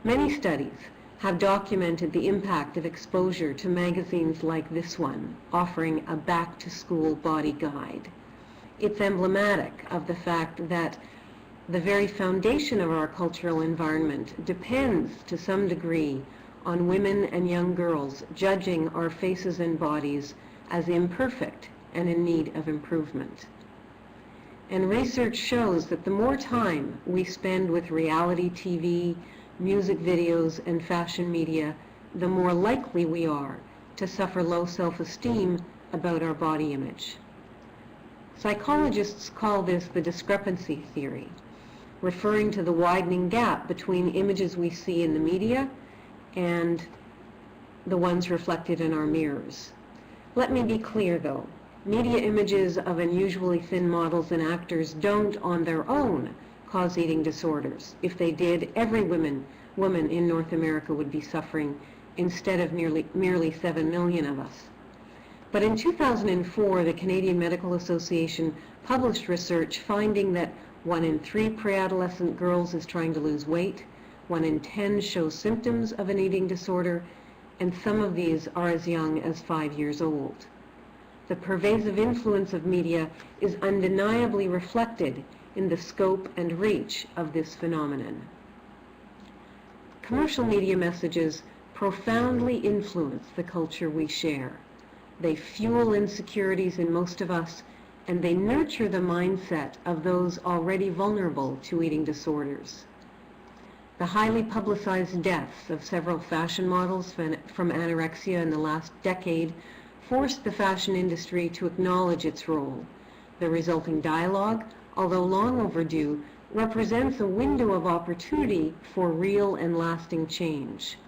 Many studies have documented the impact of exposure to magazines like this one, offering a back-to-school body guide. It's emblematic of the fact that the very foundation of our cultural environment depends to some degree on women and young girls judging our faces and bodies as imperfect and in need of improvement. And research shows that the more time we spend with reality TV, music videos, and fashion media, the more likely we are to suffer low self-esteem about our body image. Psychologists call this the discrepancy theory, referring to the widening gap between images we see in the media and the ones reflected in our mirrors. Let me be clear though, media images of unusually thin models and actors don't on their own cause eating disorders. If they did, every woman in North America would be suffering instead of merely 7 million of us. But in 2004, the Canadian Medical Association published research finding that 1 in 3 pre-adolescent girls is trying to lose weight, 1 in 10 shows symptoms of an eating disorder, and some of these are as young as 5 years old. The pervasive influence of media is undeniably reflected in the scope and reach of this phenomenon. Commercial media messages profoundly influence the culture we share. They fuel insecurities in most of us, and they nurture the mindset of those already vulnerable to eating disorders. The highly publicized deaths of several fashion models from anorexia in the last decade forced the fashion industry to acknowledge its role. The resulting dialogue, although long overdue, represents a window of opportunity for real and lasting change.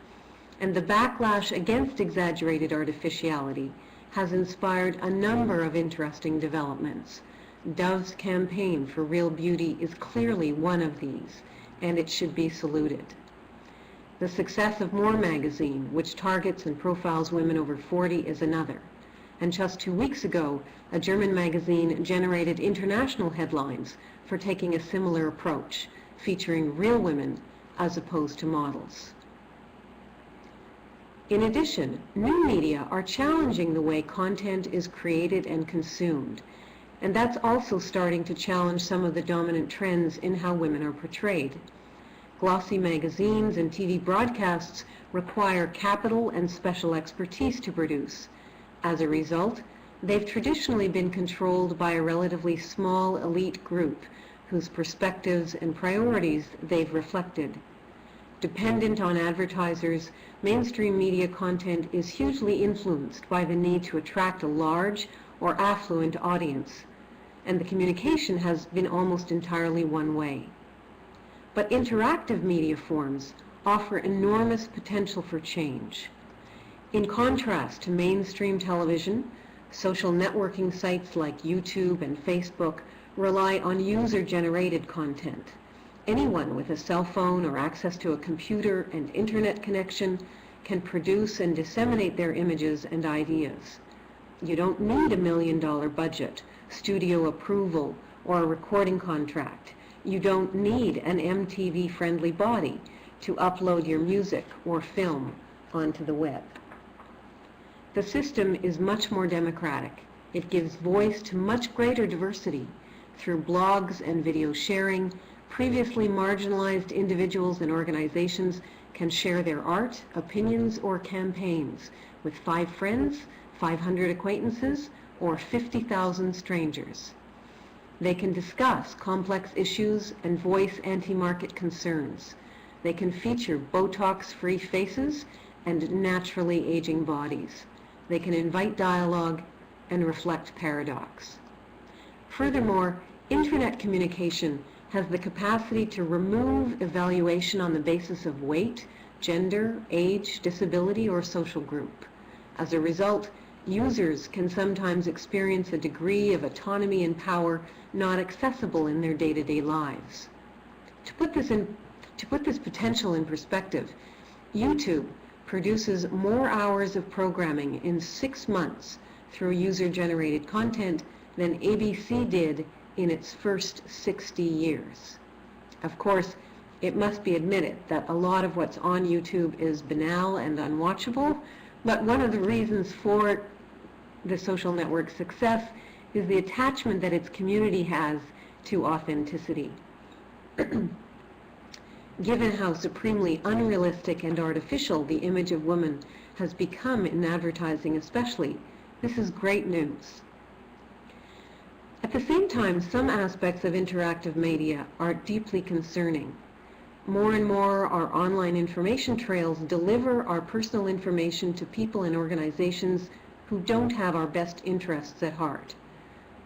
And the backlash against exaggerated artificiality has inspired a number of interesting developments. Dove's campaign for real beauty is clearly one of these, and it should be saluted. The success of More magazine, which targets and profiles women over 40, is another. And just 2 weeks ago, a German magazine generated international headlines for taking a similar approach, featuring real women as opposed to models. In addition, new media are challenging the way content is created and consumed, and that's also starting to challenge some of the dominant trends in how women are portrayed. Glossy magazines and TV broadcasts require capital and special expertise to produce. As a result, they've traditionally been controlled by a relatively small elite group whose perspectives and priorities they've reflected. Dependent on advertisers, mainstream media content is hugely influenced by the need to attract a large or affluent audience, and the communication has been almost entirely one way. But interactive media forms offer enormous potential for change. In contrast to mainstream television, social networking sites like YouTube and Facebook rely on user-generated content. Anyone with a cell phone or access to a computer and internet connection can produce and disseminate their images and ideas. You don't need $1 million budget, studio approval, or a recording contract. You don't need an MTV-friendly body to upload your music or film onto the web. The system is much more democratic. It gives voice to much greater diversity. Through blogs and video sharing, previously marginalized individuals and organizations can share their art, opinions, or campaigns with 5 friends, 500 acquaintances, or 50,000 strangers. They can discuss complex issues and voice anti-market concerns. They can feature Botox-free faces and naturally aging bodies. They can invite dialogue and reflect paradox. Furthermore, internet communication has the capacity to remove evaluation on the basis of weight, gender, age, disability, or social group. As a result, users can sometimes experience a degree of autonomy and power not accessible in their day-to-day lives. To put this potential in perspective, YouTube produces more hours of programming in 6 months through user-generated content than ABC did in its first 60 years. Of course, It must be admitted that a lot of what's on YouTube is banal and unwatchable, but one of the reasons for the social network's success is the attachment that its community has to authenticity. Given how supremely unrealistic and artificial the image of woman has become in advertising especially, this is great news. At the same time, some aspects of interactive media are deeply concerning. More and more, our online information trails deliver our personal information to people and organizations who don't have our best interests at heart.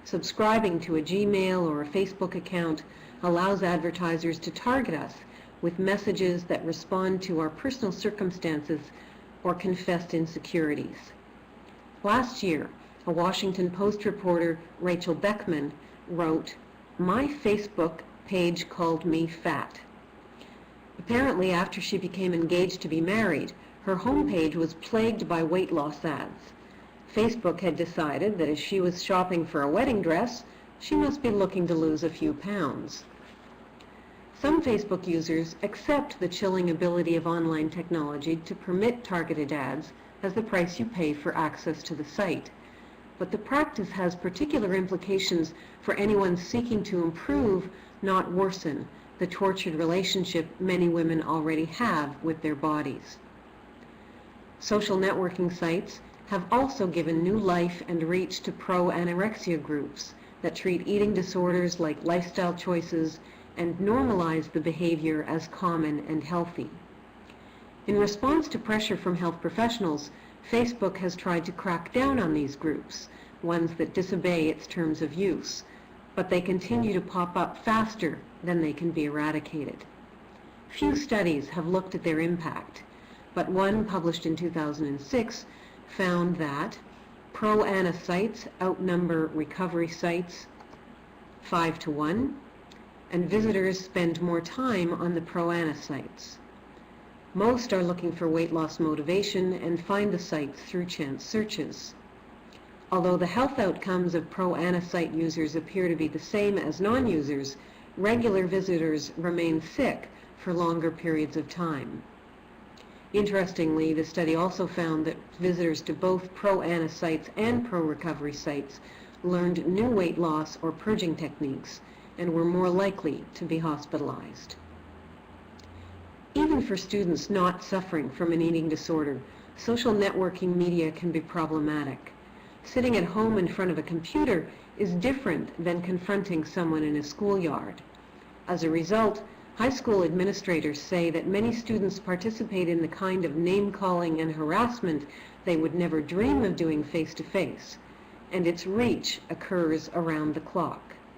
Subscribing to a Gmail or a Facebook account allows advertisers to target us with messages that respond to our personal circumstances or confessed insecurities. Last year, a Washington Post reporter, Rachel Beckman, wrote, "My Facebook page called me fat." Apparently, after she became engaged to be married, her homepage was plagued by weight loss ads. Facebook had decided that as she was shopping for a wedding dress, she must be looking to lose a few pounds. Some Facebook users accept the chilling ability of online technology to permit targeted ads as the price you pay for access to the site. But the practice has particular implications for anyone seeking to improve, not worsen, the tortured relationship many women already have with their bodies. Social networking sites have also given new life and reach to pro-anorexia groups that treat eating disorders like lifestyle choices and normalize the behavior as common and healthy. In response to pressure from health professionals, Facebook has tried to crack down on these groups, ones that disobey its terms of use, but they continue to pop up faster than they can be eradicated. Few studies have looked at their impact, but one published in 2006 found that pro-ANA sites outnumber recovery sites 5 to 1, and visitors spend more time on the pro-ANA sites. Most are looking for weight loss motivation and find the sites through chance searches. Although the health outcomes of pro-ANA site users appear to be the same as non-users, regular visitors remain sick for longer periods of time. Interestingly, the study also found that visitors to both pro-ANA sites and pro-recovery sites learned new weight loss or purging techniques and were more likely to be hospitalized. Even for students not suffering from an eating disorder, social networking media can be problematic. Sitting at home in front of a computer is different than confronting someone in a schoolyard. As a result, high school administrators say that many students participate in the kind of name-calling and harassment they would never dream of doing face-to-face, and its reach occurs around the clock.